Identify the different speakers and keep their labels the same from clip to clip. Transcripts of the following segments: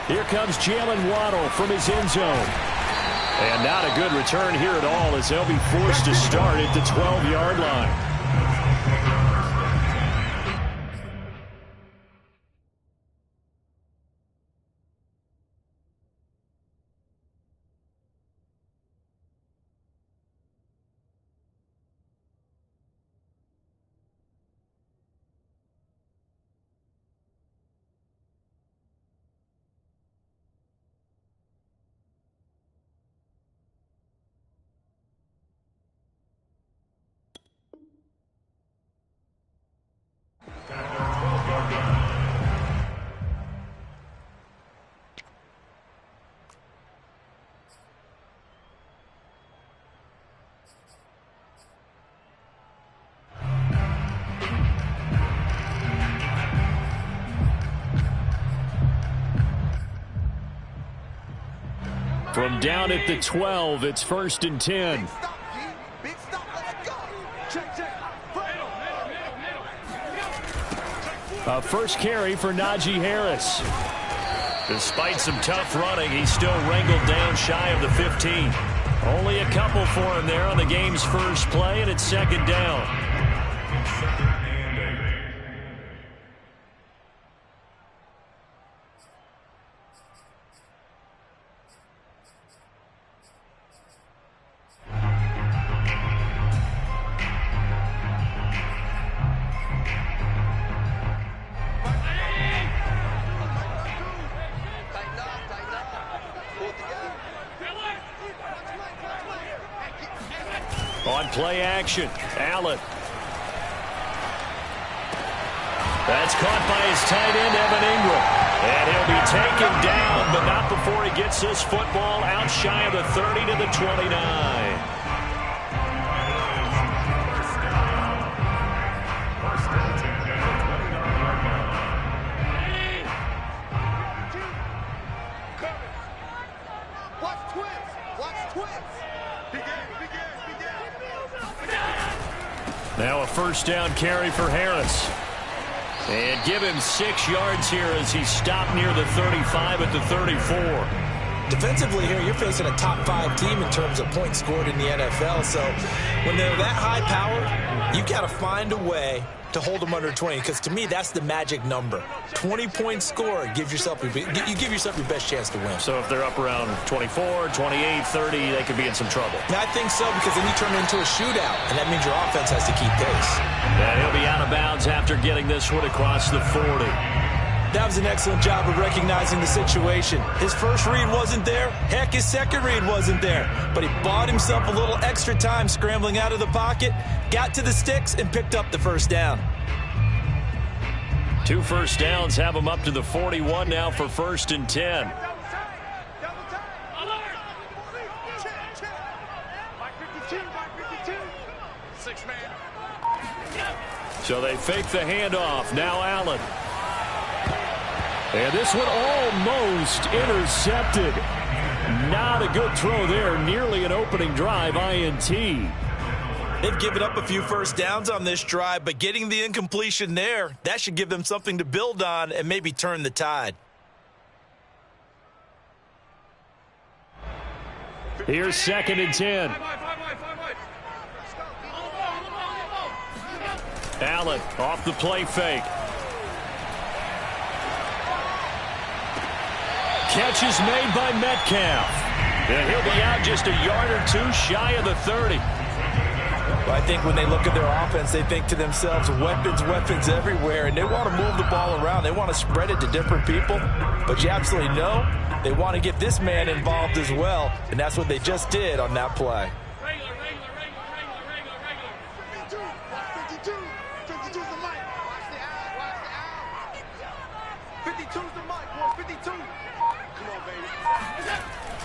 Speaker 1: Here comes Jalen Waddle from his end zone. And not a good return here at all as they'll be forced to start at the 12-yard line. From down at the 12, it's 1st and 10. A first carry for Najee Harris. Despite some tough running, he's still wrangled down shy of the 15. Only a couple for him there on the game's first play, and it's 2nd down. On play action, Allen. That's caught by his tight end, Evan Ingram. And he'll be taken down, but not before he gets this football out shy of the 30 to the 29. Now a first down carry for Harris. And give him 6 yards here as he's stopped near the 35 at the 34.
Speaker 2: Defensively here, you're facing a top 5 team in terms of points scored in the NFL. So when they're that high powered, you got to find a way to hold them under 20, because to me that's the magic number. 20-point score gives yourself you give yourself your best chance to win.
Speaker 1: So if they're up around 24, 28, 30, they could be in some trouble.
Speaker 2: Yeah, I think so, because then you turn it into a shootout, and that means your offense has to keep pace.
Speaker 1: And he'll be out of bounds after getting this one across the 40.
Speaker 2: That was an excellent job of recognizing the situation. His first read wasn't there. Heck, his second read wasn't there. But he bought himself a little extra time scrambling out of the pocket, got to the sticks, and picked up the first down.
Speaker 1: 2 first downs have him up to the 41 now for 1st and 10. So they fake the handoff. Now Allen. And this one almost intercepted. Not a good throw there. Nearly an opening drive INT.
Speaker 2: They've given up a few first downs on this drive, but getting the incompletion there, that should give them something to build on and maybe turn the tide.
Speaker 1: Here's 2nd and 10. Allen off the play fake. Catch is made by Metcalf. And he'll be out just a yard or 2 shy of the 30.
Speaker 2: Well, I think when they look at their offense, they think to themselves, weapons, weapons everywhere, and they want to move the ball around. They want to spread it to different people. But you absolutely know they want to get this man involved as well, and that's what they just did on that play.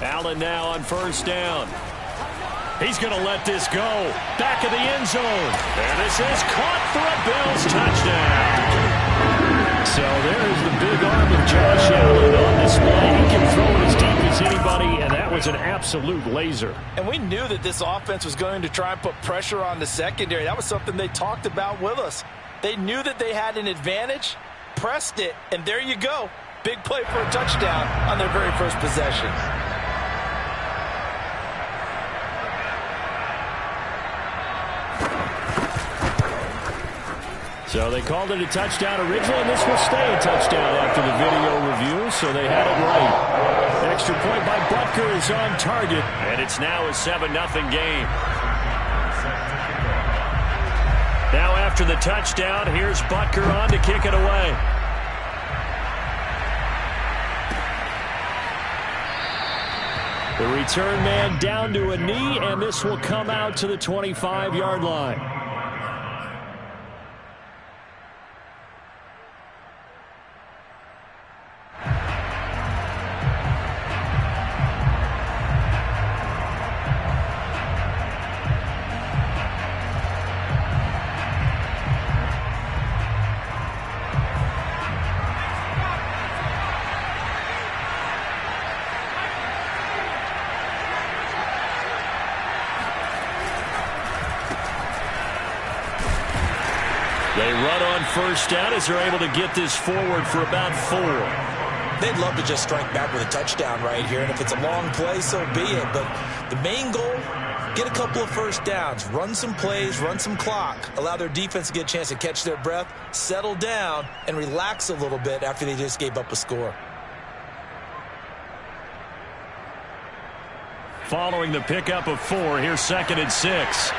Speaker 1: Allen now on first down. He's going to let this go. Back of the end zone. And this is caught for a Bills touchdown. So there's the big arm of Josh Allen on display. He can throw it as deep as anybody, and that was an absolute laser.
Speaker 2: And we knew that this offense was going to try and put pressure on the secondary. That was something they talked about with us. They knew that they had an advantage, pressed it, and there you go. Big play for a touchdown on their very first possession.
Speaker 1: So they called it a touchdown originally, and this will stay a touchdown after the video review, so they had it right. Extra point by Butker is on target, and it's now a 7-0 game. Now after the touchdown, here's Butker on to kick it away. The return man down to a knee, and this will come out to the 25-yard line. They run on first down as they're able to get this forward for about 4.
Speaker 2: They'd love to just strike back with a touchdown right here, and if it's a long play, so be it. But the main goal, get a couple of first downs, run some plays, run some clock, allow their defense to get a chance to catch their breath, settle down, and relax a little bit after they just gave up a score.
Speaker 1: Following the pickup of 4, here's 2nd and 6.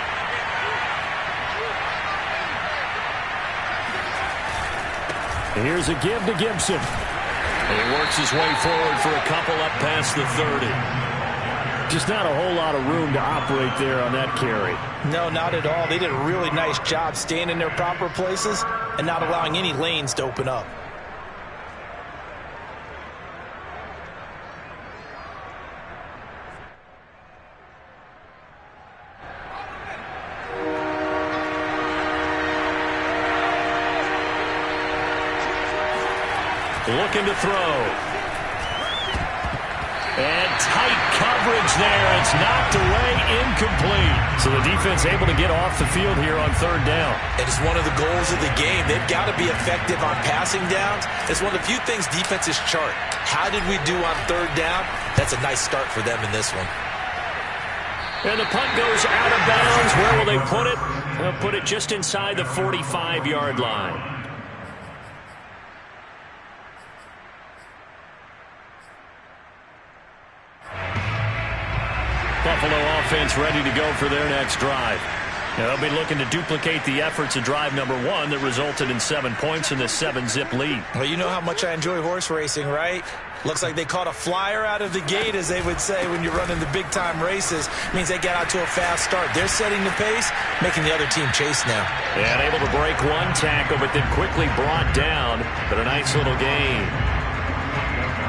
Speaker 1: Here's a give to Gibson. He works his way forward for a couple up past the 30. Just not a whole lot of room to operate there on that carry.
Speaker 2: No, not at all. They did a really nice job staying in their proper places and not allowing any lanes to open up.
Speaker 1: Looking to throw. And tight coverage there. It's knocked away, incomplete. So the defense able to get off the field here on 3rd down.
Speaker 2: It is one of the goals of the game. They've got to be effective on passing downs. It's one of the few things defenses chart. How did we do on 3rd down? That's a nice start for them in this one.
Speaker 1: And the punt goes out of bounds. Where will they put it? They'll put it just inside the 45-yard line. Buffalo offense ready to go for their next drive. Now they'll be looking to duplicate the efforts of drive number 1 that resulted in 7 points in the 7-zip lead.
Speaker 2: Well, you know how much I enjoy horse racing, right? Looks like they caught a flyer out of the gate, as they would say when you're running the big-time races. It means they get out to a fast start. They're setting the pace, making the other team chase now.
Speaker 1: And able to break one tackle, but then quickly brought down. But a nice little gain.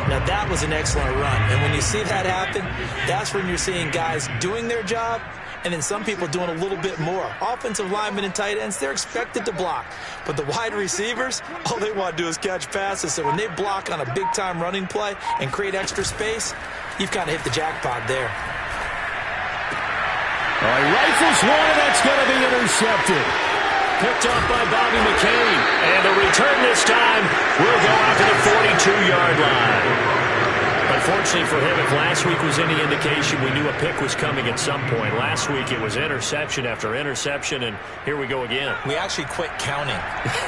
Speaker 2: Now, that was an excellent run. And when you see that happen, that's when you're seeing guys doing their job and then some people doing a little bit more. Offensive linemen and tight ends, they're expected to block. But the wide receivers, all they want to do is catch passes. So when they block on a big-time running play and create extra space, you've kind of hit the jackpot there.
Speaker 1: All right, rifles one, and that's going to be intercepted. Picked off by Bobby McCain. And the return this time will go out to the 42-yard line. Unfortunately for him, if last week was any indication, we knew a pick was coming at some point. Last week it was interception after interception, and here we go again.
Speaker 2: We actually quit counting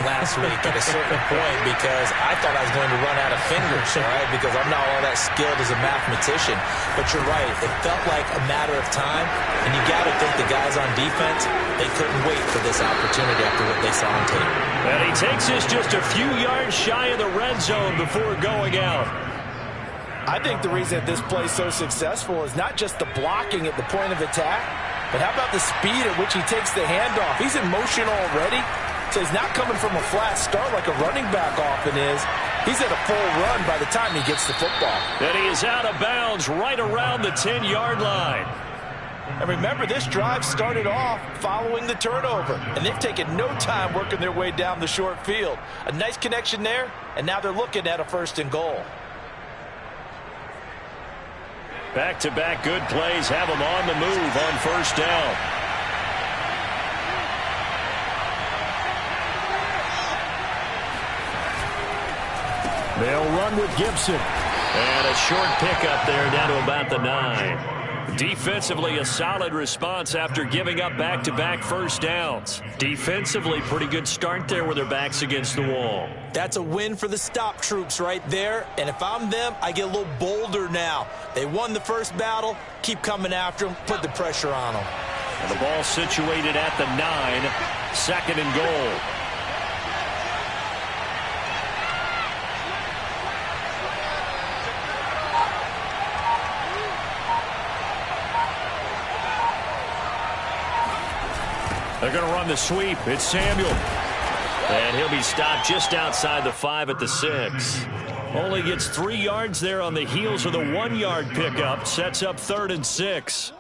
Speaker 2: last week at a certain point because I thought I was going to run out of fingers, all right, because I'm not all that skilled as a mathematician. But you're right. It felt like a matter of time, and you got to think the guys on defense, they couldn't wait for this opportunity after what they saw on tape.
Speaker 1: And he takes us just a few yards shy of the red zone before going out.
Speaker 2: I think the reason that this play is so successful is not just the blocking at the point of attack, but how about the speed at which he takes the handoff? He's in motion already, so he's not coming from a flat start like a running back often is. He's at a full run by the time he gets the football.
Speaker 1: And he is out of bounds right around the 10-yard line.
Speaker 2: And remember, this drive started off following the turnover, and they've taken no time working their way down the short field. A nice connection there, and now they're looking at a 1st and goal.
Speaker 1: Back-to-back good plays have them on the move on 1st down. They'll run with Gibson. And a short pickup there down to about the 9. Defensively, a solid response after giving up back-to-back first downs. Defensively, pretty good start there with their backs against the wall.
Speaker 2: That's a win for the stop troops right there. And if I'm them, I get a little bolder now. They won the first battle. Keep coming after them. Put the pressure on them.
Speaker 1: And the ball situated at the 9. Second and goal. They're going to run the sweep. It's Samuel. And he'll be stopped just outside the 5 at the 6. Only gets 3 yards there on the heels of the 1-yard pickup. Sets up 3rd and 6.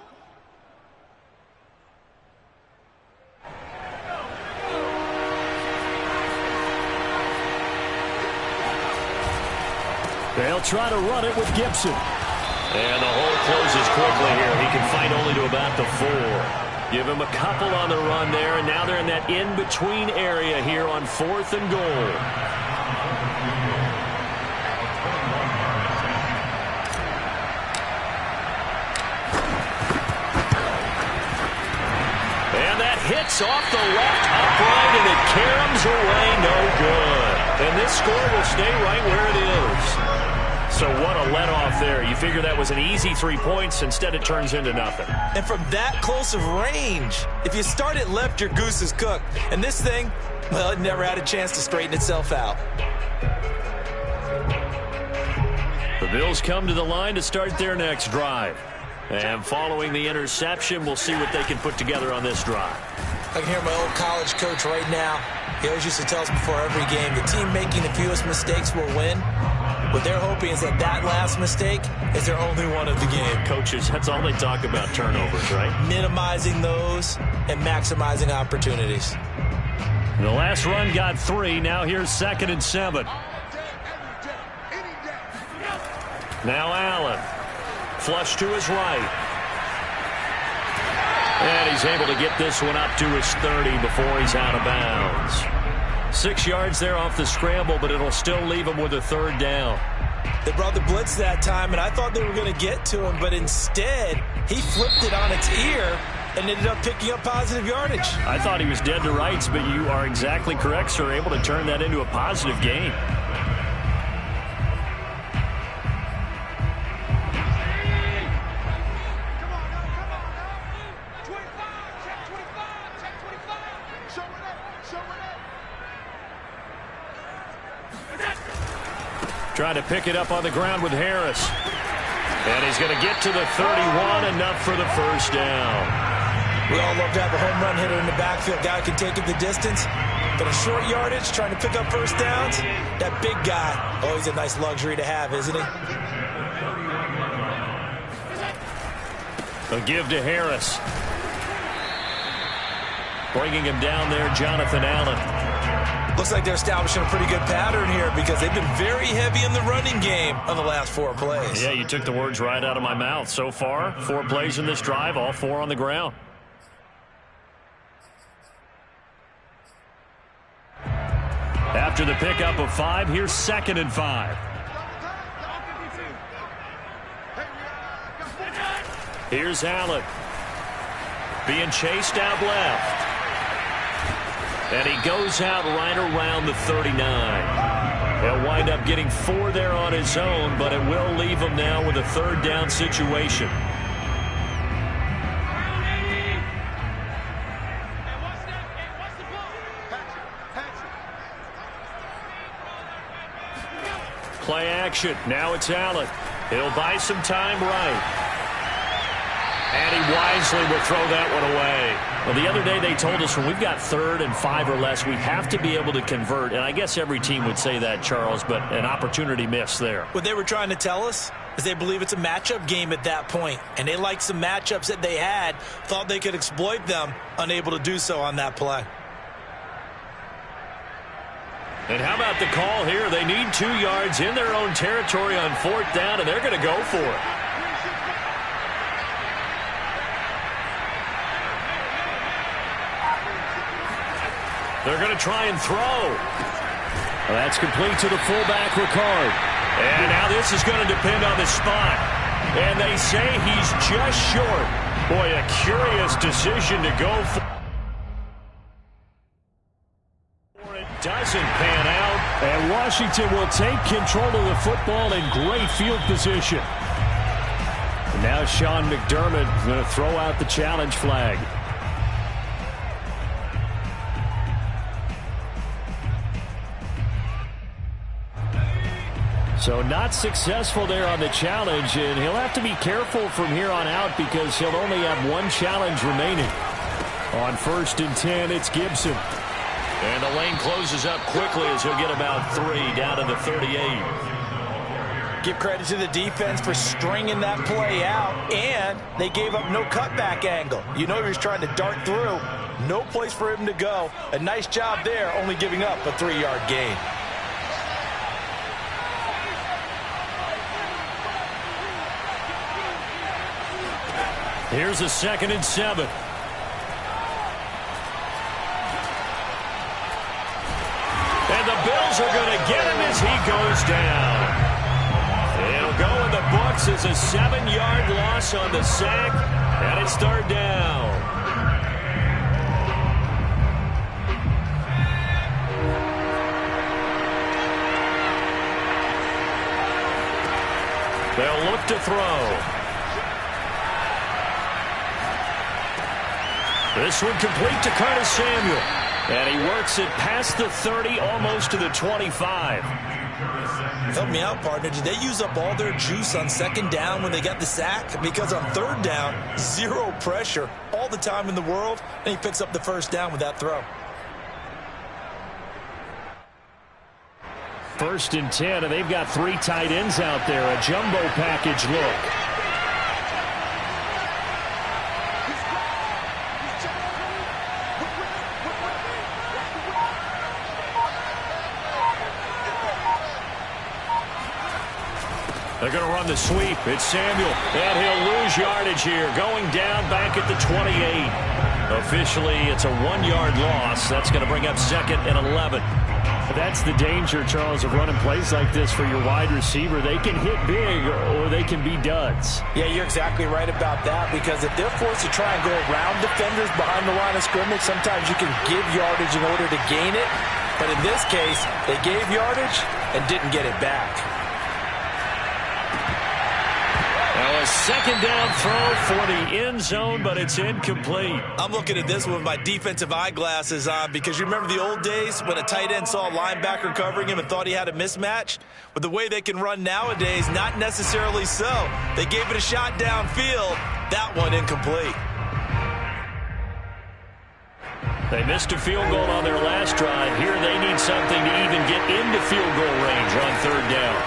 Speaker 1: They'll try to run it with Gibson. And the hole closes quickly here. He can fight only to about the 4. Give him a couple on the run there, and now they're in that in-between area here on 4th and goal. And that hits off the left upright, and it caroms away, no good. And this score will stay right where it is. So what a let-off there. You figure that was an easy 3 points. Instead, it turns into nothing.
Speaker 2: And from that close of range, if you start it left, your goose is cooked. And this thing, well, it never had a chance to straighten itself out.
Speaker 1: The Bills come to the line to start their next drive. And following the interception, we'll see what they can put together on this drive.
Speaker 2: I can hear my old college coach right now. He always used to tell us before every game, the team making the fewest mistakes will win. What they're hoping is that last mistake is their only one of the game.
Speaker 1: Coaches, that's all they talk about, turnovers, right?
Speaker 2: Minimizing those and maximizing opportunities.
Speaker 1: The last run got 3. Now here's 2nd and 7. Now Allen. Flush to his right. And he's able to get this one up to his 30 before he's out of bounds. 6 yards there off the scramble, but it'll still leave him with a 3rd down.
Speaker 2: They brought the blitz that time, and I thought they were going to get to him, but instead, he flipped it on its ear and ended up picking up positive yardage.
Speaker 1: I thought he was dead to rights, but you are exactly correct, sir. Able to turn that into a positive gain. Trying to pick it up on the ground with Harris. And he's going to get to the 31, enough for the first down.
Speaker 2: We all love to have a home run hitter in the backfield. Guy who can take it the distance. But a short yardage, trying to pick up first downs, that big guy, always a nice luxury to have, isn't he?
Speaker 1: A give to Harris. Bringing him down there, Jonathan Allen.
Speaker 2: Looks like they're establishing a pretty good pattern here because they've been very heavy in the running game on the last 4 plays.
Speaker 1: Yeah, you took the words right out of my mouth. So far, 4 plays in this drive, all 4 on the ground. After the pickup of 5, here's 2nd and 5. Here's Allen. Being chased out left. And he goes out right around the 39. He'll wind up getting 4 there on his own, but it will leave him now with a 3rd down situation. Play action. Now it's Allen. He'll buy some time right. And he wisely will throw that one away. Well, the other day they told us when we've got 3rd and 5 or less, we have to be able to convert. And I guess every team would say that, Charles, but an opportunity missed there.
Speaker 2: What they were trying to tell us is they believe it's a matchup game at that point. And they liked some matchups that they had, thought they could exploit them, unable to do so on that play.
Speaker 1: And how about the call here? They need 2 yards in their own territory on 4th down, and they're going to go for it. They're going to try and throw. Well, that's complete to the fullback, Ricard. And now this is going to depend on the spot. And they say he's just short. Boy, a curious decision to go for. It doesn't pan out. And Washington will take control of the football in great field position. And now Sean McDermott is going to throw out the challenge flag. So not successful there on the challenge, and he'll have to be careful from here on out because he'll only have one challenge remaining. On 1st and 10, it's Gibson. And the lane closes up quickly as he'll get about 3 down to the 38.
Speaker 2: Give credit to the defense for stringing that play out, and they gave up no cutback angle. You know he was trying to dart through. No place for him to go. A nice job there, only giving up a 3-yard gain.
Speaker 1: Here's a 2nd and 7. And the Bills are going to get him as he goes down. It'll go in the books as a 7-yard loss on the sack, and it's 3rd down. They'll look to throw. This one complete to Curtis Samuel. And he works it past the 30, almost to the 25.
Speaker 2: Help me out, partner. Did they use up all their juice on 2nd down when they got the sack? Because on 3rd down, 0 pressure all the time in the world, and he picks up the 1st down with that throw.
Speaker 1: 1st and 10, and they've got 3 tight ends out there. A jumbo package look. They're going to run the sweep. It's Samuel, and he'll lose yardage here. Going down back at the 28. Officially, it's a 1-yard loss. That's going to bring up 2nd and 11. That's the danger, Charles, of running plays like this for your wide receiver. They can hit big or they can be duds.
Speaker 2: Yeah, you're exactly right about that, because if they're forced to try and go around defenders behind the line of scrimmage, sometimes you can give yardage in order to gain it. But in this case, they gave yardage and didn't get it back.
Speaker 1: Now a 2nd down throw for the end zone, but it's incomplete.
Speaker 2: I'm looking at this one with my defensive eyeglasses on, because you remember the old days when a tight end saw a linebacker covering him and thought he had a mismatch? With the way they can run nowadays, not necessarily so. They gave it a shot downfield. That one incomplete.
Speaker 1: They missed a field goal on their last drive. Here they need something to even get into field goal range on 3rd down.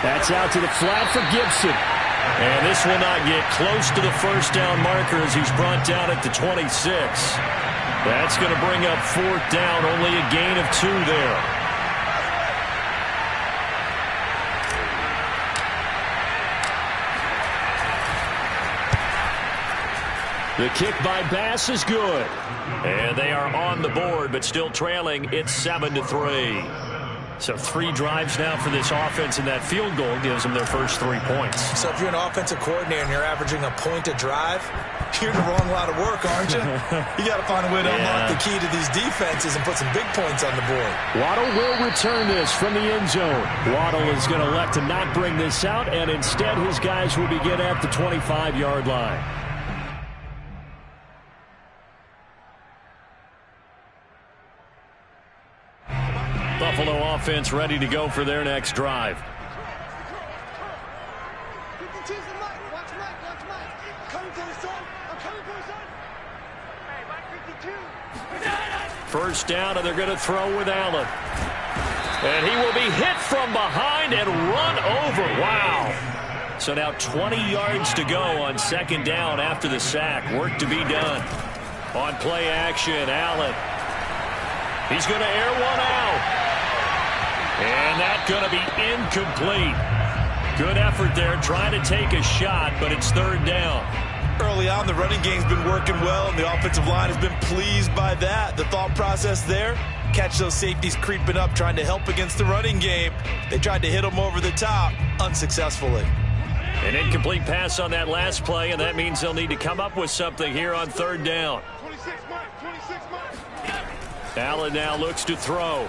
Speaker 1: That's out to the flat for Gibson. And this will not get close to the 1st down marker as he's brought down at the 26. That's going to bring up 4th down, only a gain of 2 there. The kick by Bass is good. And they are on the board, but still trailing. It's 7-3. So 3 drives now for this offense, and that field goal gives them their first 3 points.
Speaker 2: So if you're an offensive coordinator and you're averaging a point a drive, you're in the wrong line of work, aren't you? You got to find a way to unlock the key to these defenses and put some big points on the board.
Speaker 1: Waddle will return this from the end zone. Waddle is going to elect to not bring this out, and instead his guys will begin at the 25-yard line. Buffalo offense ready to go for their next drive. First down, and they're going to throw with Allen. And he will be hit from behind and run over. Wow. So now 20 yards to go on 2nd down after the sack. Work to be done. On play action, Allen. He's going to air one out. And that's going to be incomplete. Good effort there, trying to take a shot, but it's 3rd down.
Speaker 2: Early on, the running game's been working well, and the offensive line has been pleased by that. The thought process there, catch those safeties creeping up, trying to help against the running game. They tried to hit them over the top, unsuccessfully.
Speaker 1: An incomplete pass on that last play, and that means they'll need to come up with something here on third down. Allen now looks to throw.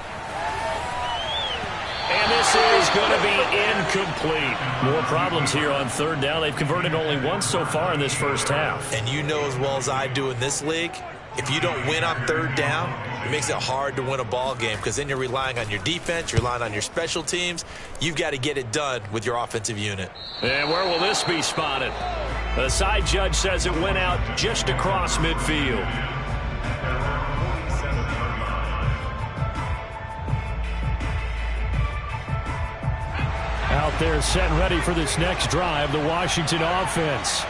Speaker 1: And this is going to be incomplete. More problems here on third down. They've converted only once so far in this first half.
Speaker 2: And you know as well as I do in this league, if you don't win on third down, it makes it hard to win a ball game because then you're relying on your defense, you're relying on your special teams. You've got to get it done with your offensive unit.
Speaker 1: And where will this be spotted? The side judge says it went out just across midfield. Out there set and ready for this next drive, the Washington offense.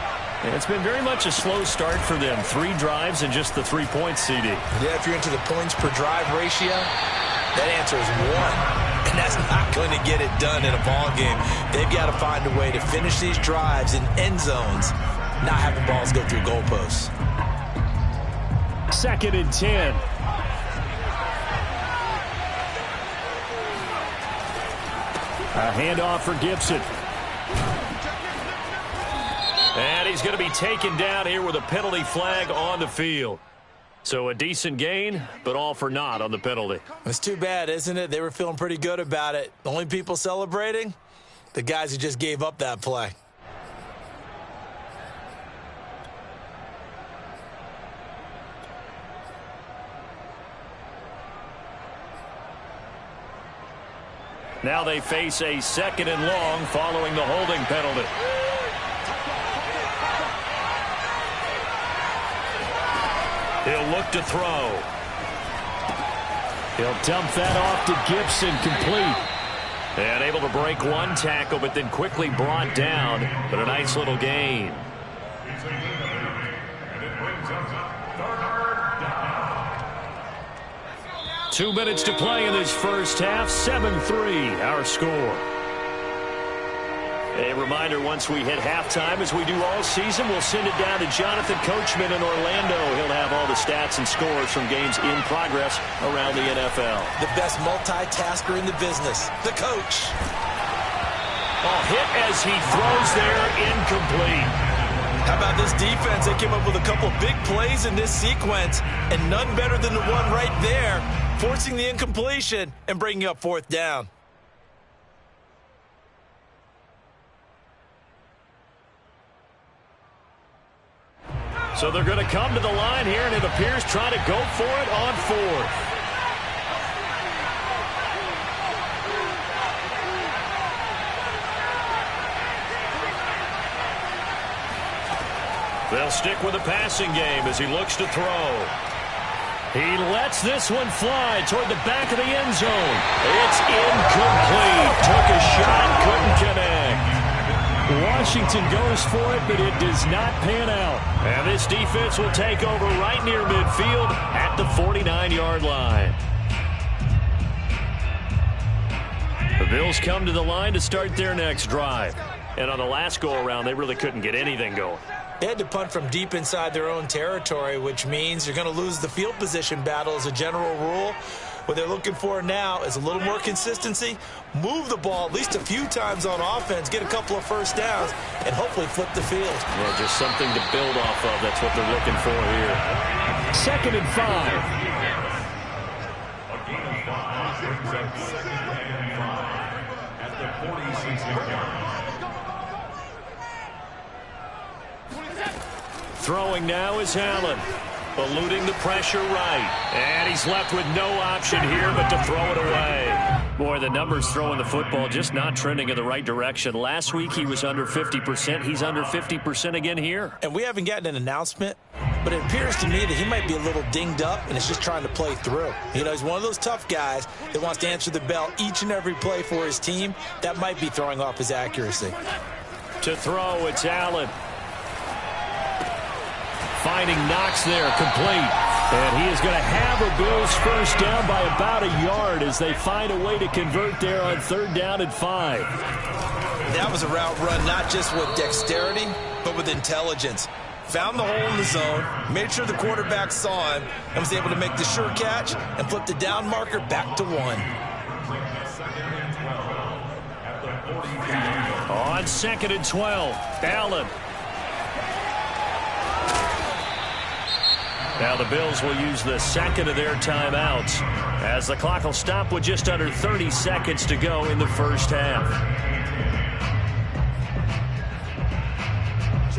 Speaker 1: It's been very much a slow start for them. 3 drives and just the 3 points, CD.
Speaker 2: Yeah, if you're into the points per drive ratio, that answer is 1. And that's not going to get it done in a ball game. They've got to find a way to finish these drives in end zones, not having balls go through goalposts.
Speaker 1: 2nd and 10. A handoff for Gibson. And he's going to be taken down here with a penalty flag on the field. So a decent gain, but all for naught on the penalty.
Speaker 2: It's too bad, isn't it? They were feeling pretty good about it. The only people celebrating? The guys who just gave up that play.
Speaker 1: Now they face a 2nd and long following the holding penalty. He'll look to throw. He'll dump that off to Gibson, complete. And able to break one tackle, but then quickly brought down. But a nice little gain. Two minutes to play in this first half. 7-3, our score. A reminder, once we hit halftime, as we do all season, we'll send it down to Jonathan Coachman in Orlando. He'll have all the stats and scores from games in progress around the NFL.
Speaker 2: The best multitasker in the business, the coach.
Speaker 1: A hit as he throws there, incomplete.
Speaker 2: How about this defense? They came up with a couple big plays in this sequence, and none better than the one right there, forcing the incompletion and bringing up 4th down.
Speaker 1: So they're going to come to the line here, and it appears trying to go for it on 4th. They'll stick with the passing game as he looks to throw. He lets this one fly toward the back of the end zone. It's incomplete. Took a shot, couldn't connect. Washington goes for it, but it does not pan out. And this defense will take over right near midfield at the 49-yard line. The Bills come to the line to start their next drive. And on the last go-around, they really couldn't get anything going.
Speaker 2: They had to punt from deep inside their own territory, which means you're going to lose the field position battle as a general rule. What they're looking for now is a little more consistency, move the ball at least a few times on offense, get a couple of first downs, and hopefully flip the field.
Speaker 1: Yeah, just something to build off of. That's what they're looking for here. 2nd and 5. Throwing now is Allen. Eluding the pressure right. And he's left with no option here but to throw it away. Boy, the numbers throwing the football just not trending in the right direction. Last week he was under 50%. He's under 50% again here.
Speaker 2: And we haven't gotten an announcement, but it appears to me that he might be a little dinged up and is just trying to play through. You know, he's one of those tough guys that wants to answer the bell each and every play for his team. That might be throwing off his accuracy.
Speaker 1: To throw, it's Allen. Finding Knox there, complete. And he is going to have a Bills first down by about a yard as they find a way to convert there on 3rd down and 5.
Speaker 2: That was a route run not just with dexterity, but with intelligence. found the hole in the zone, made sure the quarterback saw him, and was able to make the sure catch and flip the down marker back to 1.
Speaker 1: On 2nd and 12, Allen. Now the Bills will use the second of their timeouts as the clock will stop with just under 30 seconds to go in the first half.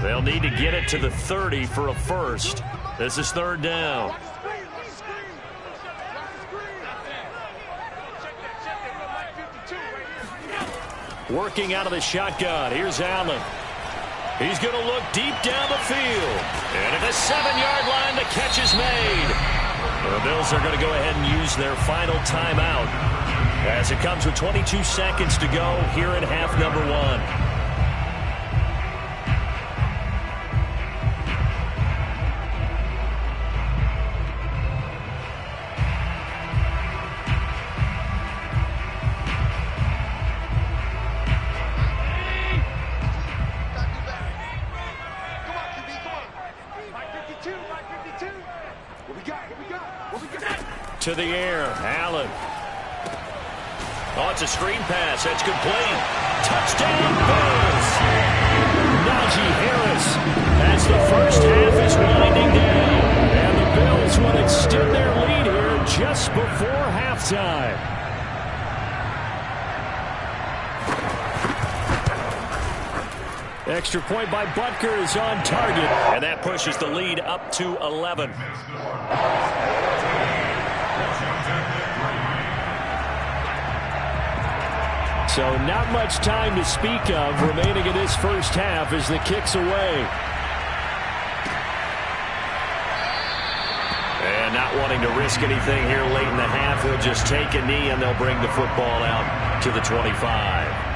Speaker 1: They'll need to get it to the 30 for a first. This is 3rd down. Working out of the shotgun. Here's Allen. He's going to look deep down the field. And at the 7-yard line, the catch is made. The Bills are going to go ahead and use their final timeout as it comes with 22 seconds to go here in half number 1. To the air, Allen. Oh, it's a screen pass. That's complete. Touchdown, Bills. Najee Harris as the first half is winding down. And the Bills will extend their lead here just before halftime. Extra point by Butker is on target. And that pushes the lead up to 11. So not much time to speak of remaining in this first half as the kick's away. And not wanting to risk anything here late in the half, he'll just take a knee and they'll bring the football out to the 25.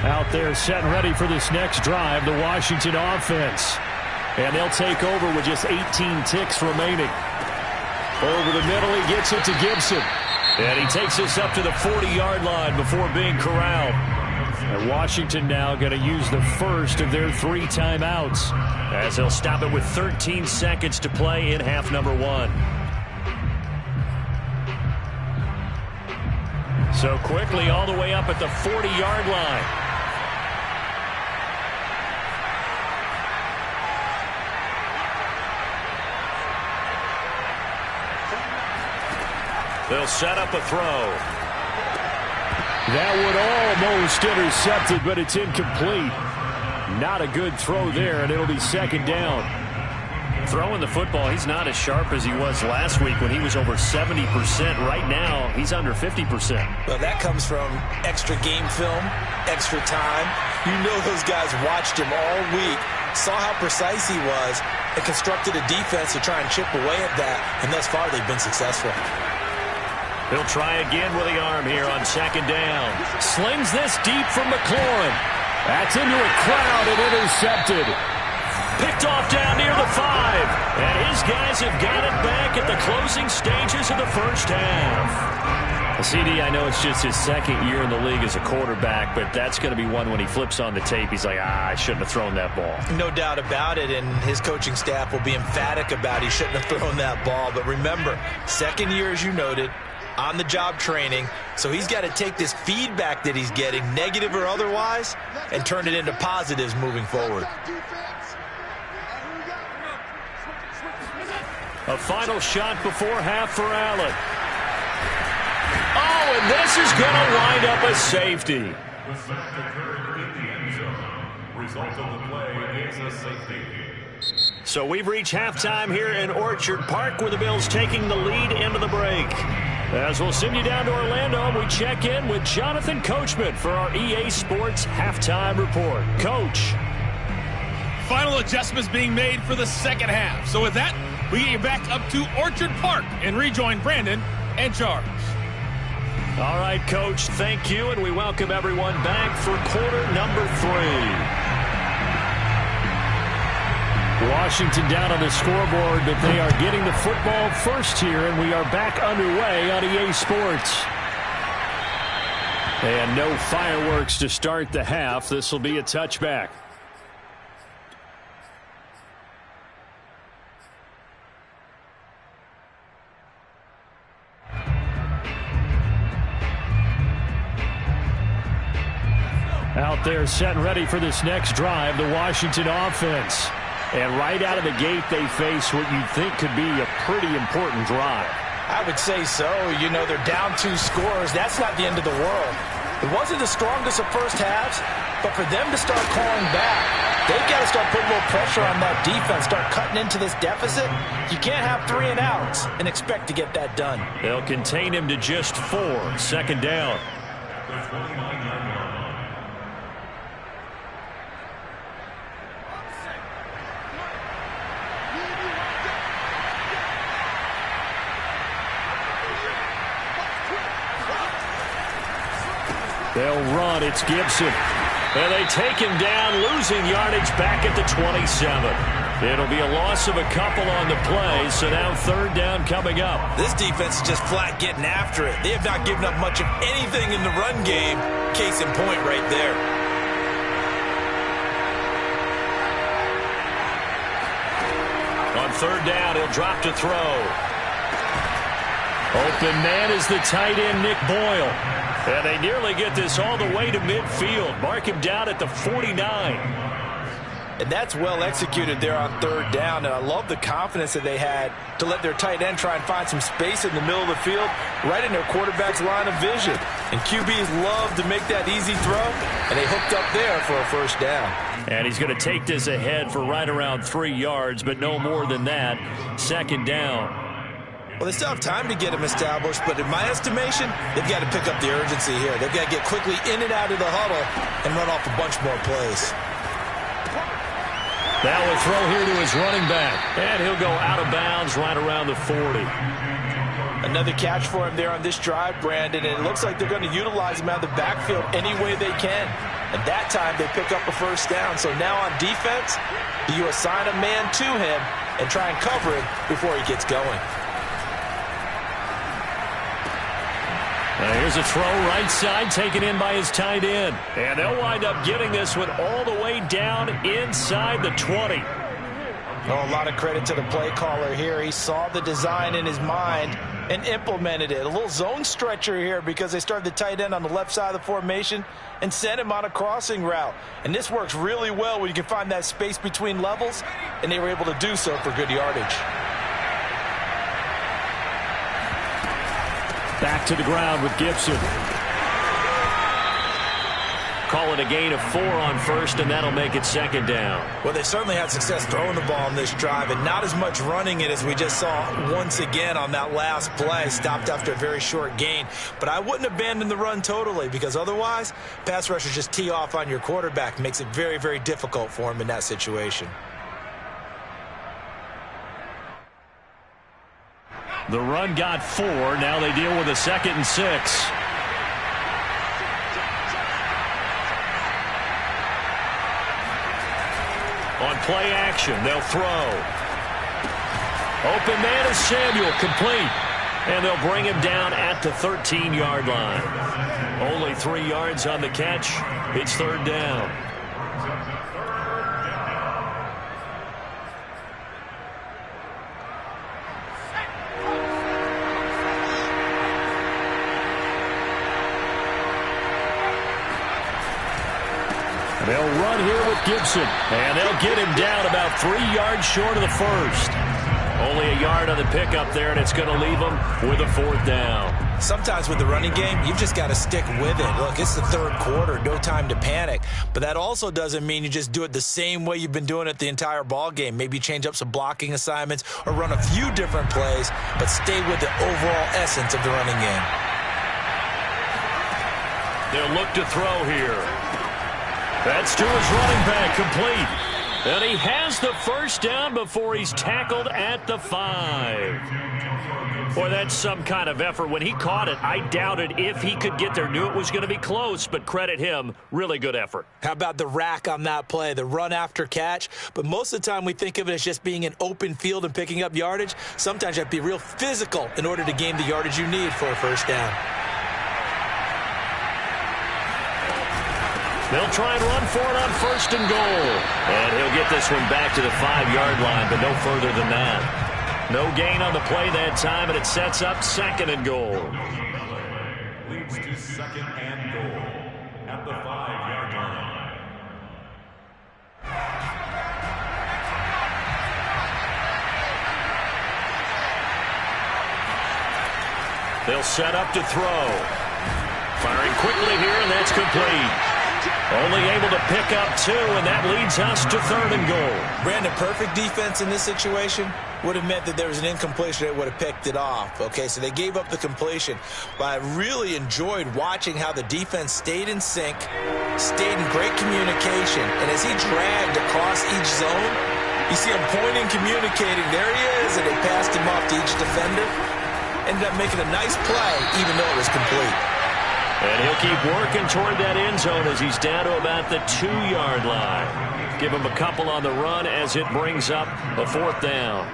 Speaker 1: Out there set and ready for this next drive, the Washington offense. And they'll take over with just 18 ticks remaining. Over the middle, he gets it to Gibson. And he takes us up to the 40-yard line before being corralled. And Washington now going to use the first of their 3 timeouts as they'll stop it with 13 seconds to play in half number 1. So quickly all the way up at the 40-yard line. They'll set up a throw. That would almost intercepted, but it's incomplete. Not a good throw there, and it'll be 2nd down. Throwing the football, he's not as sharp as he was last week when he was over 70%. Right now, he's under 50%.
Speaker 2: Well, that comes from extra game film, extra time. You know those guys watched him all week, saw how precise he was, and constructed a defense to try and chip away at that, and thus far they've been successful.
Speaker 1: He'll try again with the arm here on 2nd down. Slings this deep from McLaurin. That's into a crowd and intercepted. Picked off down near the 5. And his guys have got it back at the closing stages of the first half. CD, I know it's just his 2nd year in the league as a quarterback, but that's going to be one when he flips on the tape. He's like, I shouldn't have thrown that ball.
Speaker 2: No doubt about it, and his coaching staff will be emphatic about he shouldn't have thrown that ball. But remember, 2nd year, as you noted, on-the-job training, so he's got to take this feedback that he's getting, negative or otherwise, and turn it into positives moving forward.
Speaker 1: A final shot before half for Allen. Oh, and this is going to wind up a safety. So we've reached halftime here in Orchard Park with the Bills taking the lead into the break. As we'll send you down to Orlando, we check in with Jonathan Coachman for our EA Sports Halftime Report. Coach.
Speaker 3: Final adjustments being made for the 2nd half. So with that, we get you back up to Orchard Park and rejoin Brandon and Charles.
Speaker 1: All right, Coach, thank you, and we welcome everyone back for quarter number 3. Washington down on the scoreboard, but they are getting the football first here, and we are back underway on EA Sports. And no fireworks to start the half. This will be a touchback. Out there set and ready for this next drive, the Washington offense. And right out of the gate, they face what you think could be a pretty important drive.
Speaker 2: I would say so. You know, they're down 2 scores. That's not the end of the world. It wasn't the strongest of first halves, but for them to start calling back, they've got to start putting a little pressure on that defense, start cutting into this deficit. You can't have 3 and outs and expect to get that done.
Speaker 1: They'll contain him to just 4. Second down. They'll run. It's Gibson. And they take him down, losing yardage back at the 27. It'll be a loss of a couple on the play, so now third down coming up.
Speaker 2: This defense is just flat getting after it. They have not given up much of anything in the run game. Case in point right there.
Speaker 1: On third down, he'll drop to throw. Open man is the tight end, Nick Boyle. And they nearly get this all the way to midfield. Mark him down at the 49.
Speaker 2: And that's well executed there on third down. And I love the confidence that they had to let their tight end try and find some space in the middle of the field, right in their quarterback's line of vision. And QBs love to make that easy throw, and they hooked up there for a first down.
Speaker 1: And he's going to take this ahead for right around 3 yards, but no more than that. Second down.
Speaker 2: Well, they still have time to get him established, but in my estimation, they've got to pick up the urgency here. They've got to get quickly in and out of the huddle and run off a bunch more plays.
Speaker 1: Now a throw here to his running back, and he'll go out of bounds right around the 40.
Speaker 2: Another catch for him there on this drive, Brandon, and it looks like they're going to utilize him out of the backfield any way they can. And that time, they pick up a first down. So now on defense, you assign a man to him and try and cover him before he gets going.
Speaker 1: Here's a throw right side taken in by his tight end. And they'll wind up getting this one all the way down inside the 20.
Speaker 2: Oh, a lot of credit to the play caller here. He saw the design in his mind and implemented it. A little zone stretcher here because they started the tight end on the left side of the formation and sent him on a crossing route. And this works really well when you can find that space between levels, and they were able to do so for good yardage.
Speaker 1: Back to the ground with Gibson. Call it a gain of 4 on first, and that'll make it second down.
Speaker 2: Well, they certainly had success throwing the ball on this drive, and not as much running it as we just saw once again on that last play. Stopped after a very short gain. But I wouldn't abandon the run totally, because otherwise, pass rushers just tee off on your quarterback. Makes it very, very difficult for him in that situation.
Speaker 1: The run got 4. Now they deal with a 2nd and 6. On play action, they'll throw. Open man is Samuel, complete. And they'll bring him down at the 13-yard line. Only 3 yards on the catch. It's third down. They'll run here with Gibson, and they'll get him down about 3 yards short of the first. Only a yard on the pickup there, and it's going to leave them with a 4th down.
Speaker 2: Sometimes with the running game, you've just got to stick with it. Look, it's the third quarter, no time to panic. But that also doesn't mean you just do it the same way you've been doing it the entire ball game. Maybe change up some blocking assignments or run a few different plays, but stay with the overall essence of the running game. They'll
Speaker 1: look to throw here. That's to his running back, complete. And he has the first down before he's tackled at the 5. Boy, that's some kind of effort. When he caught it, I doubted if he could get there. Knew it was going to be close, but credit him. Really good effort.
Speaker 2: How about the rack on that play, the run after catch? But most of the time we think of it as just being an open field and picking up yardage. Sometimes you have to be real physical in order to gain the yardage you need for a first down.
Speaker 1: They'll try and run for it on 1st and goal. And he'll get this one back to the 5-yard line, but no further than that. No gain on the play that time, and it sets up 2nd and goal.
Speaker 4: Leads to 2nd and goal at the 5-yard line.
Speaker 1: They'll set up to throw. Firing quickly here, and that's complete. Only able to pick up 2, and that leads us to 3rd and goal.
Speaker 2: Brandon, perfect defense in this situation would have meant that there was an incompletion that would have picked it off. Okay, so they gave up the completion. But I really enjoyed watching how the defense stayed in sync, stayed in great communication, and as he dragged across each zone, you see him pointing, communicating. There he is, and they passed him off to each defender. Ended up making a nice play, even though it was complete.
Speaker 1: And he'll keep working toward that end zone as he's down to about the 2-yard line. Give him a couple on the run as it brings up a 4th down.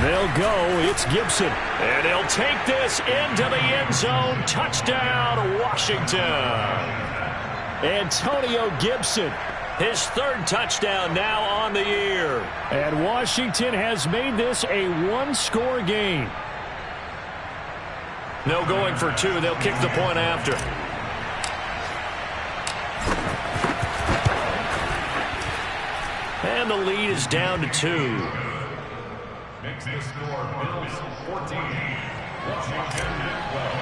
Speaker 1: They'll go. It's Gibson. And he'll take this into the end zone. Touchdown, Washington. Antonio Gibson. His 3rd touchdown now on the year. And Washington has made this a 1-score game. No going for 2. They'll kick the point after. And the lead is down to 2.
Speaker 4: Makes the score Bills 14, Washington 12.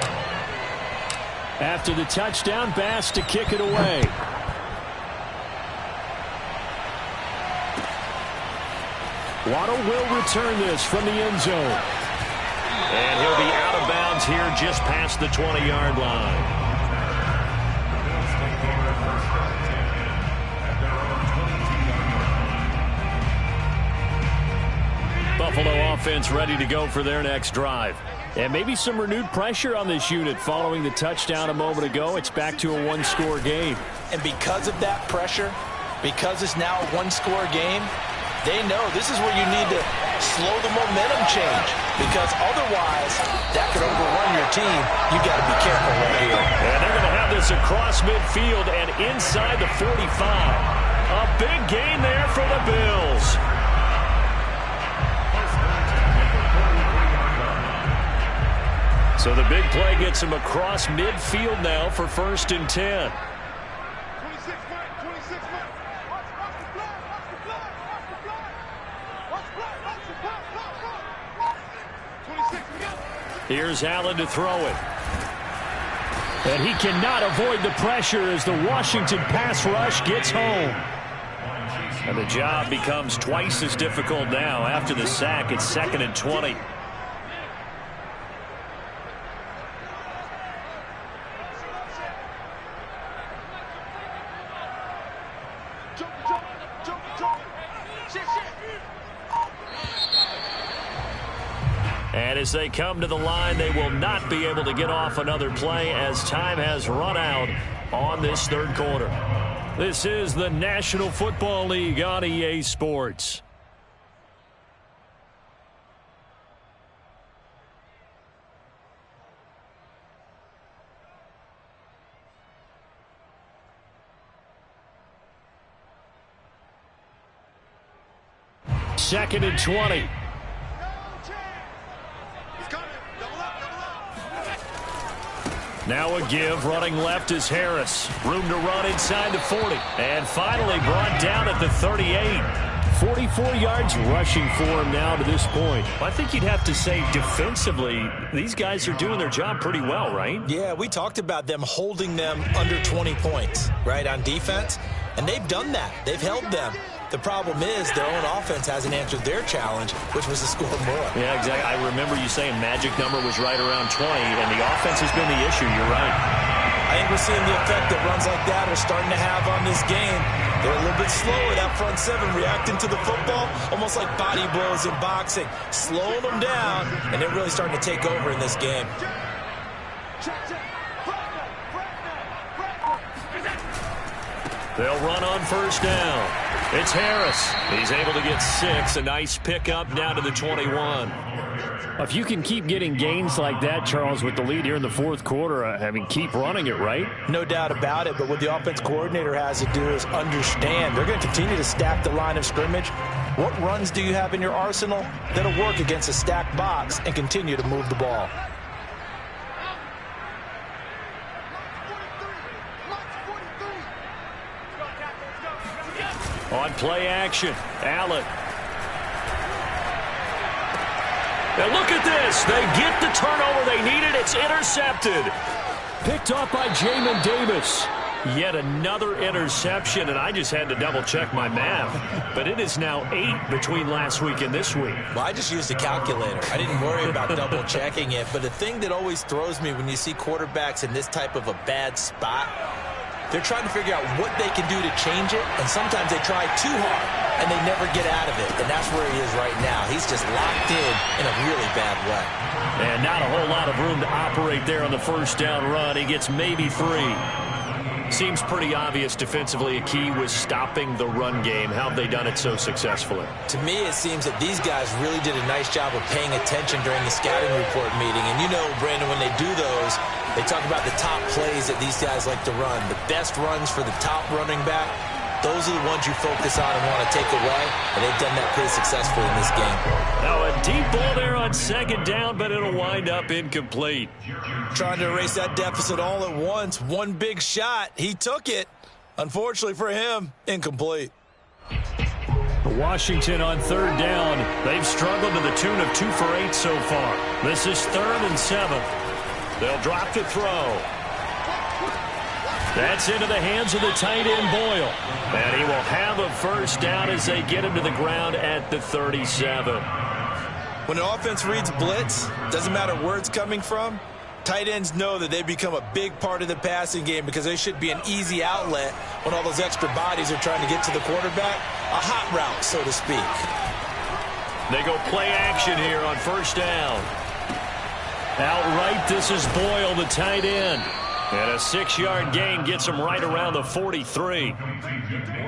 Speaker 1: After the touchdown, Bass to kick it away. Waddle will return this from the end zone. And he'll be out of bounds here just past the 20-yard line. Buffalo offense ready to go for their next drive. And maybe some renewed pressure on this unit following the touchdown a moment ago. It's back to a 1-score game.
Speaker 2: And because of that pressure, because it's now a 1-score game, they know this is where you need to slow the momentum change. Because otherwise, that could overrun your team. You got to be careful right here.
Speaker 1: And they're going to have this across midfield and inside the 45. A big gain there for the Bills. So the big play gets him across midfield now for 1st and 10. Here's Allen to throw it. And he cannot avoid the pressure as the Washington pass rush gets home. And the job becomes twice as difficult now after the sack. It's 2nd and 20. And as they come to the line, they will not be able to get off another play as time has run out on this 3rd quarter. This is the National Football League on EA Sports. Second and 20. Now a give, running left is Harris. Room to run inside the 40. And finally brought down at the 38. 44 yards rushing for him now to this point. I think you'd have to say defensively, these guys are doing their job pretty well, right?
Speaker 2: Yeah, we talked about them holding them under 20 points, right, on defense. And they've done that. They've held them. The problem is their own offense hasn't answered their challenge, which was to score more.
Speaker 1: Yeah, exactly. I remember you saying magic number was right around 20, and the offense has been the issue. You're right.
Speaker 2: I think we're seeing the effect that runs like that are starting to have on this game. They're a little bit slower, that front seven, reacting to the football, almost like body blows in boxing, slowing them down, and they're really starting to take over in this game.
Speaker 1: They'll run on first down. It's Harris. He's able to get 6. A nice pickup down to the 21. If you can keep getting gains like that, Charles, with the lead here in the fourth quarter, I mean, keep running it, right?
Speaker 2: No doubt about it, but what the offense coordinator has to do is understand they're going to continue to stack the line of scrimmage. What runs do you have in your arsenal that'll work against a stacked box and continue to move the ball?
Speaker 1: On play action, Allen. Now look at this. They get the turnover they needed. It's intercepted. Picked off by Jamin Davis. Yet another interception, and I just had to double-check my math. But it is now 8 between last week and this week.
Speaker 2: Well, I just used a calculator. I didn't worry about double-checking it. But the thing that always throws me when you see quarterbacks in this type of a bad spot, they're trying to figure out what they can do to change it, and sometimes they try too hard, and they never get out of it, and that's where he is right now. He's just locked in a really bad way.
Speaker 1: And not a whole lot of room to operate there on the first down run. He gets maybe 3. Seems pretty obvious defensively a key was stopping the run game. How have they done it so successfully?
Speaker 2: To me, it seems that these guys really did a nice job of paying attention during the scouting report meeting. And you know, Brandon, when they do those, they talk about the top plays that these guys like to run. The best runs for the top running back, those are the ones you focus on and want to take away. And they've done that pretty successfully in this game.
Speaker 1: Now a deep ball there on second down, but it'll wind up incomplete.
Speaker 2: Trying to erase that deficit all at once. One big shot. He took it. Unfortunately for him, incomplete.
Speaker 1: Washington on third down. They've struggled to the tune of 2 for 8 so far. This is 3rd and 7. They'll drop to throw. That's into the hands of the tight end, Boyle. And he will have a first down as they get him to the ground at the 37.
Speaker 2: When the offense reads blitz, doesn't matter where it's coming from, tight ends know that they become a big part of the passing game because they should be an easy outlet when all those extra bodies are trying to get to the quarterback. A hot route, so to speak.
Speaker 1: They go play action here on first down. Outright, this is Boyle, the tight end. And a 6-yard gain gets him right around the 43.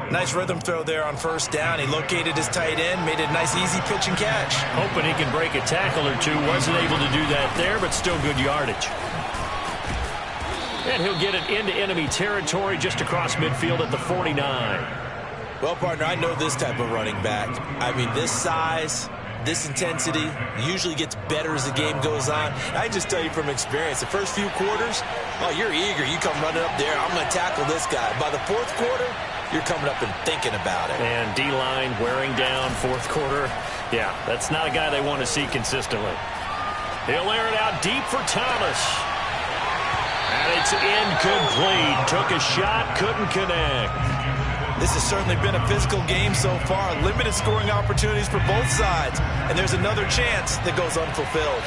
Speaker 2: Nice rhythm throw there on first down. He located his tight end, made a nice easy pitch and catch.
Speaker 1: Hoping he can break a tackle or two. Wasn't able to do that there, but still good yardage. And he'll get it into enemy territory just across midfield at the 49.
Speaker 2: Well, partner, I know this type of running back. I mean, this size, this intensity usually gets better as the game goes on. I just tell you from experience, the first few quarters, oh, you're eager. You come running up there, I'm going to tackle this guy. By the fourth quarter, you're coming up and thinking about it.
Speaker 1: And D-line wearing down fourth quarter. Yeah, that's not a guy they want to see consistently. He'll air it out deep for Thomas. And it's incomplete. Took a shot, couldn't connect.
Speaker 2: This has certainly been a physical game so far. Limited scoring opportunities for both sides. And there's another chance that goes unfulfilled.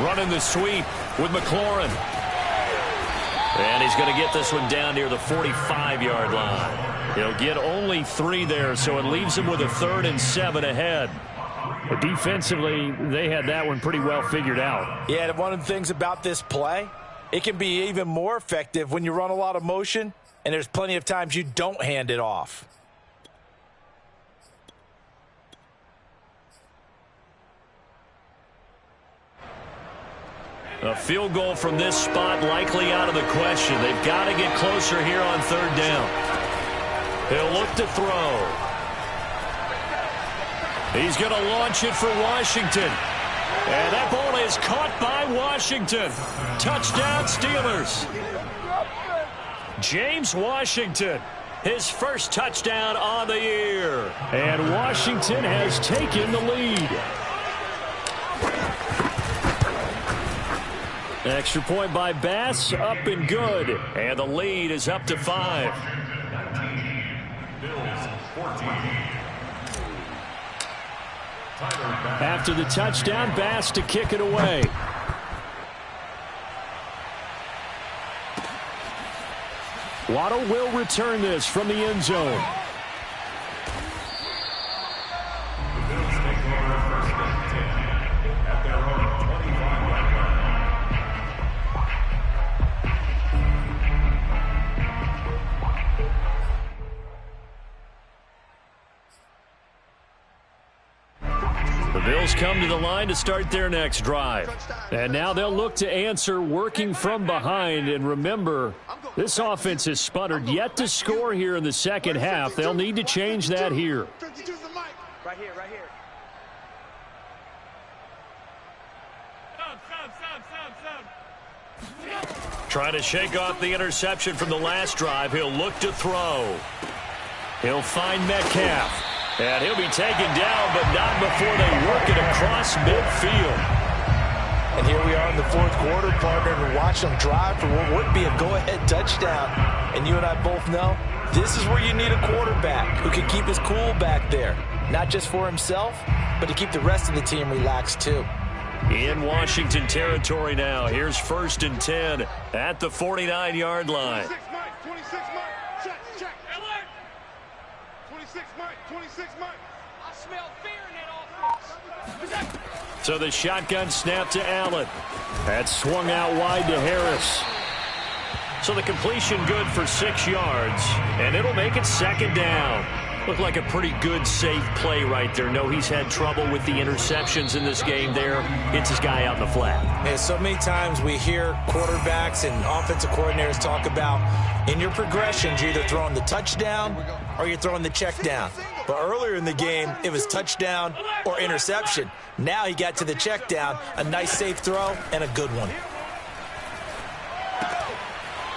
Speaker 1: Running the sweep with McLaurin. And he's going to get this one down near the 45-yard line. He'll get only 3 there, so it leaves him with a 3rd and 7 ahead. But defensively, they had that one pretty well figured out.
Speaker 2: Yeah, and one of the things about this play, it can be even more effective when you run a lot of motion, and there's plenty of times you don't hand it off.
Speaker 1: A field goal from this spot likely out of the question. They've got to get closer here on third down. He'll look to throw. He's going to launch it for Washington. And that ball is caught by Washington. Touchdown, Steelers. James Washington, his first touchdown on the year. And Washington has taken the lead. Extra point by Bass, up and good. And the lead is up to 5.
Speaker 4: 19, Bills 14.
Speaker 1: After the touchdown, Bass to kick it away. Waddle will return this from the end zone.
Speaker 4: The Bills take over first and 10 at their own 25-yard line.
Speaker 1: The Bills come to the line to start their next drive. And now they'll look to answer working from behind. And remember, this offense has sputtered yet to score here in the second half. They'll need to change that here.
Speaker 5: Right here, right here.
Speaker 1: Trying to shake off the interception from the last drive. He'll look to throw. He'll find Metcalf. And he'll be taken down, but not before they work it across midfield.
Speaker 2: And here we are in the fourth quarter, partner, and watch them drive for what would be a go-ahead touchdown. And you and I both know this is where you need a quarterback who can keep his cool back there, not just for himself, but to keep the rest of the team relaxed too.
Speaker 1: In Washington territory now. Here's 1st and 10 at the 49-yard line.
Speaker 6: 26 Mike. Check, check. 26 Mike. 26 Mike.
Speaker 5: I smell fear in that offense.
Speaker 1: So the shotgun snap to Allen. That swung out wide to Harris. So the completion good for 6 yards, and it'll make it 2nd down. Looked like a pretty good, safe play right there. No, he's had trouble with the interceptions in this game there. It's his guy out in the flat.
Speaker 2: And so many times we hear quarterbacks and offensive coordinators talk about in your progressions, you're either throwing the touchdown or you're throwing the check down. But earlier in the game, it was touchdown or interception. Now he got to the check down, a nice safe throw, and a good one.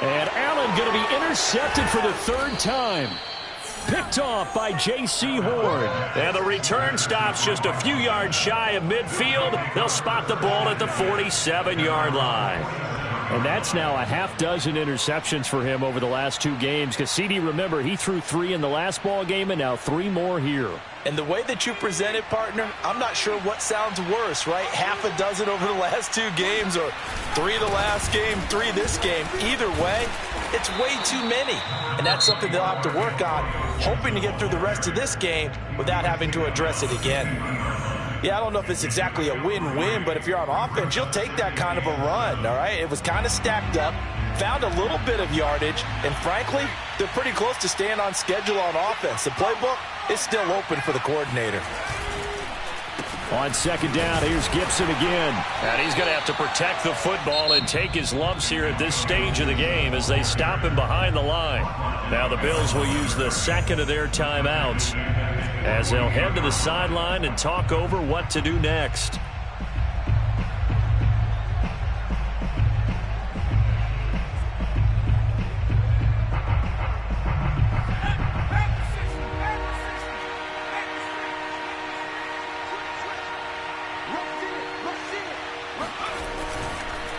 Speaker 1: And Allen going to be intercepted for the 3rd time. Picked off by J.C. Horn. And the return stops just a few yards shy of midfield. They'll spot the ball at the 47-yard line. And that's now a half dozen interceptions for him over the last 2 games. Because CD, remember, he threw 3 in the last ball game and now 3 more here.
Speaker 2: And the way that you present it, partner, I'm not sure what sounds worse, right? Half a dozen over the last 2 games or 3 the last game, 3 this game. Either way, it's way too many. And that's something they'll have to work on, hoping to get through the rest of this game without having to address it again. Yeah, I don't know if it's exactly a win-win, but if you're on offense, you'll take that kind of a run, all right? It was kind of stacked up, found a little bit of yardage, and frankly, they're pretty close to staying on schedule on offense. The playbook is still open for the coordinator.
Speaker 1: On 2nd down, here's Gibson again. And he's going to have to protect the football and take his lumps here at this stage of the game as they stop him behind the line. Now the Bills will use the 2nd of their timeouts as they'll head to the sideline and talk over what to do next.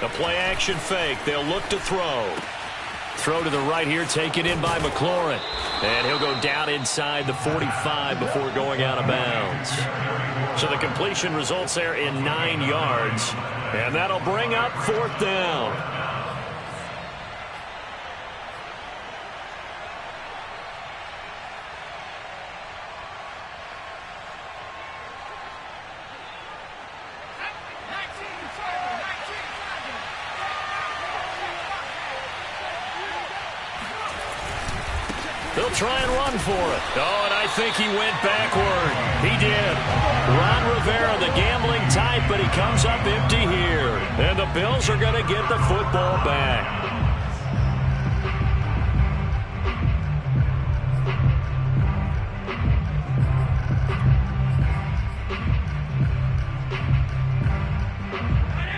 Speaker 1: The play-action fake. They'll look to throw. Throw to the right here, taken in by McLaurin. And he'll go down inside the 45 before going out of bounds. So the completion results there in 9 yards. And that'll bring up 4th down. They'll try and run for it. Oh, and I think he went backward. He did. Ron Rivera, the gambling type, but he comes up empty here. And the Bills are going to get the football back.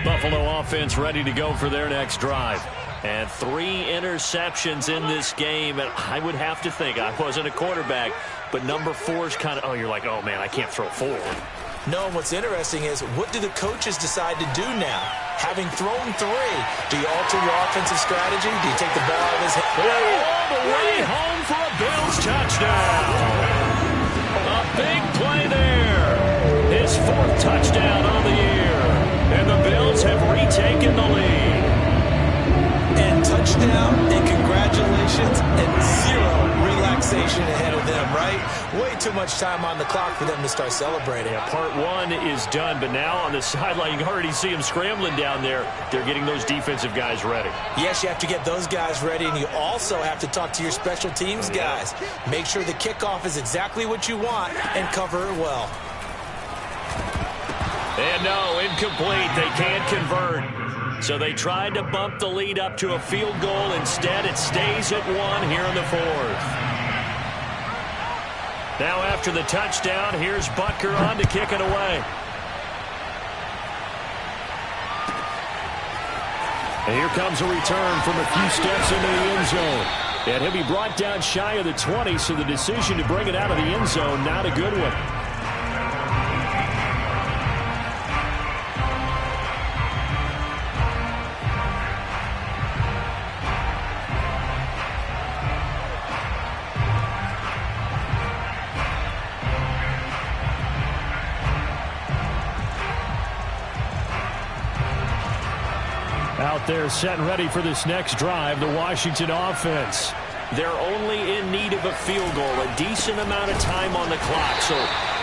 Speaker 1: Buffalo offense ready to go for their next drive. And 3 interceptions in this game. And I would have to think, I wasn't a quarterback, but number 4 is kind of, oh, you're like, oh, man, I can't throw 4.
Speaker 2: No, and what's interesting is, what do the coaches decide to do now? Having thrown 3, do you alter your offensive strategy? Do you take the ball out of his hand?
Speaker 1: All the way home for a Bills touchdown. A big play there. His 4th touchdown on the year. And the Bills have retaken the lead.
Speaker 2: And touchdown, and congratulations, and 0 relaxation ahead of them, right? Way too much time on the clock for them to start celebrating.
Speaker 1: Yeah, part 1 is done, but now on the sideline, you can already see them scrambling down there. They're getting those defensive guys ready.
Speaker 2: Yes, you have to get those guys ready, and you also have to talk to your special teams guys. Make sure the kickoff is exactly what you want and cover it well.
Speaker 1: And no, incomplete. They can't convert. So they tried to bump the lead up to a field goal. Instead, it stays at 1 here in the 4th. Now after the touchdown, here's Butker on to kick it away. And here comes a return from a few steps into the end zone. And he'll be brought down shy of the 20, so the decision to bring it out of the end zone, not a good one. Out there set and ready for this next drive, the Washington offense. They're only in need of a field goal, a decent amount of time on the clock. So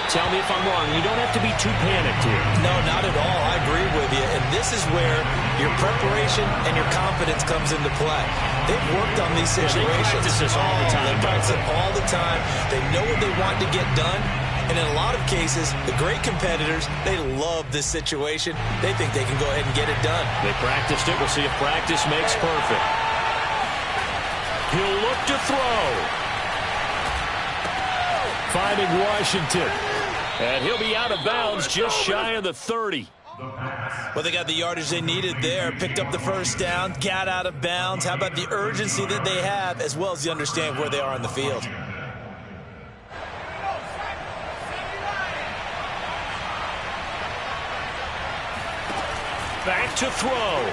Speaker 1: tell me if I'm wrong. You don't have to be too panicked here.
Speaker 2: No, not at all. I agree with you. And this is where your preparation and your confidence comes into play. They've worked on these situations.
Speaker 1: They practice this all the time.
Speaker 2: They practice it all the time. They know what they want to get done. And in a lot of cases, the great competitors, they love this situation. They think they can go ahead and get it done.
Speaker 1: They practiced it. We'll see if practice makes perfect. He'll look to throw. Finding Washington. And he'll be out of bounds just shy of the 30.
Speaker 2: Well, they got the yardage they needed there. Picked up the first down, got out of bounds. How about the urgency that they have, as well as the understanding where they are on the field?
Speaker 1: Back to throw.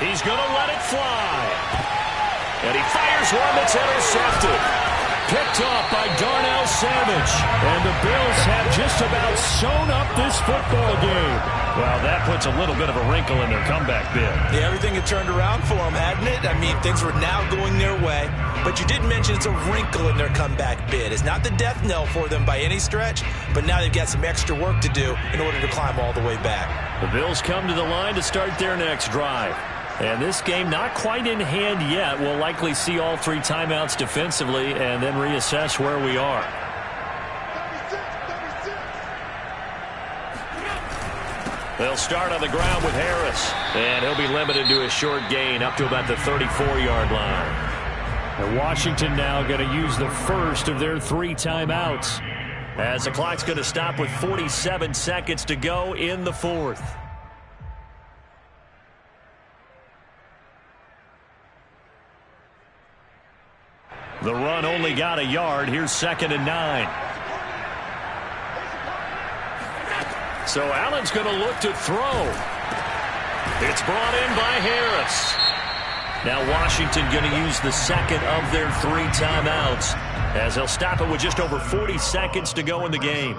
Speaker 1: He's going to let it fly. And he fires one that's intercepted. Picked off by Darnell Savage. And the Bills have just about sewn up this football game. Well, that puts a little bit of a wrinkle in their comeback bid.
Speaker 2: Yeah, everything had turned around for them, hadn't it? I mean, things were now going their way. But you did mention it's a wrinkle in their comeback bid. It's not the death knell for them by any stretch, but now they've got some extra work to do in order to climb all the way back.
Speaker 1: The Bills come to the line to start their next drive. And this game not quite in hand yet. We'll likely see all 3 timeouts defensively and then reassess where we are.
Speaker 6: 36.
Speaker 1: They'll start on the ground with Harris. And he'll be limited to a short gain up to about the 34-yard line. And Washington now going to use the first of their 3 timeouts, as the clock's going to stop with 47 seconds to go in the 4th. The run only got a yard. Here's 2nd and 9. So Allen's going to look to throw. It's brought in by Harris. Now Washington going to use the second of their 3 timeouts, as they'll stop it with just over 40 seconds to go in the game.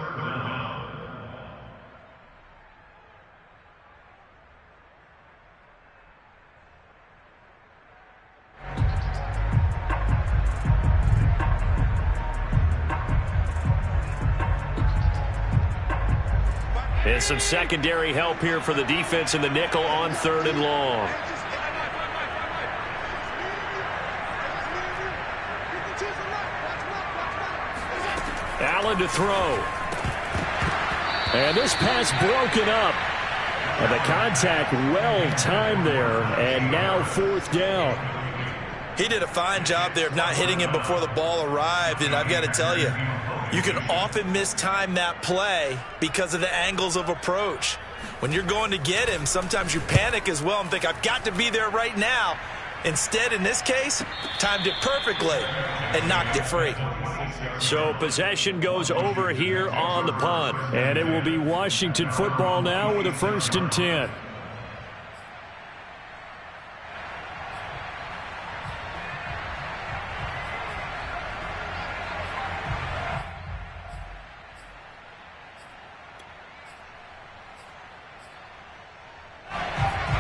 Speaker 1: And some secondary help here for the defense in the nickel on 3rd and long. Allen to throw. And this pass broken up. And the contact well timed there. And now 4th down.
Speaker 2: He did a fine job there of not hitting him before the ball arrived. And I've got to tell you, you can often mistime that play because of the angles of approach. When you're going to get him, sometimes you panic as well and think, I've got to be there right now. Instead, in this case, timed it perfectly and knocked it free.
Speaker 1: So possession goes over here on the punt. And it will be Washington football now with a 1st and 10.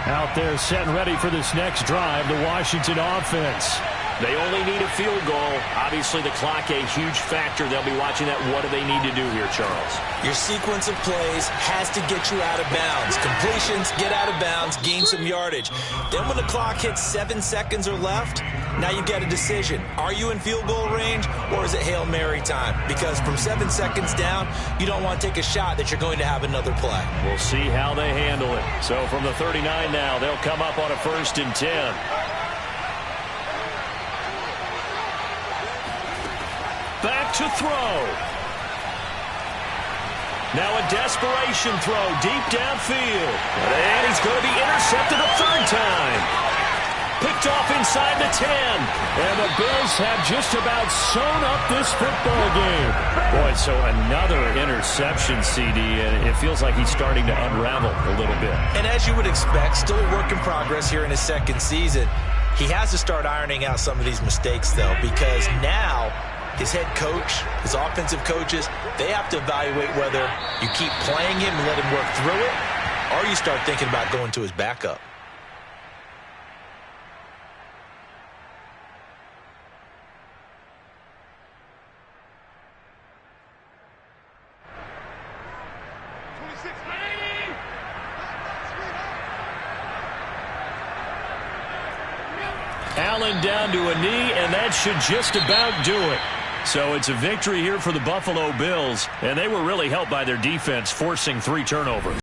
Speaker 1: Out there set and ready for this next drive, the Washington offense. They only need a field goal. Obviously, the clock a huge factor. They'll be watching that. What do they need to do here, Charles?
Speaker 2: Your sequence of plays has to get you out of bounds. Completions, get out of bounds, gain some yardage. Then when the clock hits 7 seconds or left, now you get a decision. Are you in field goal range or is it Hail Mary time? Because from 7 seconds down, you don't want to take a shot that you're going to have another play.
Speaker 1: We'll see how they handle it. So from the 39 now, they'll come up on a 1st and 10. Back to throw. Now a desperation throw deep downfield. And he's going to be intercepted a 3rd time. Picked off inside the 10. And the Bills have just about sewn up this football game. Boy, so another interception, CD, and it feels like he's starting to unravel a little bit.
Speaker 2: And as you would expect, still a work in progress here in his 2nd season. He has to start ironing out some of these mistakes, though, because now his head coach, his offensive coaches, they have to evaluate whether you keep playing him and let him work through it, or you start thinking about going to his backup.
Speaker 1: Allen down to a knee, and that should just about do it. So it's a victory here for the Buffalo Bills, and they were really helped by their defense forcing 3 turnovers.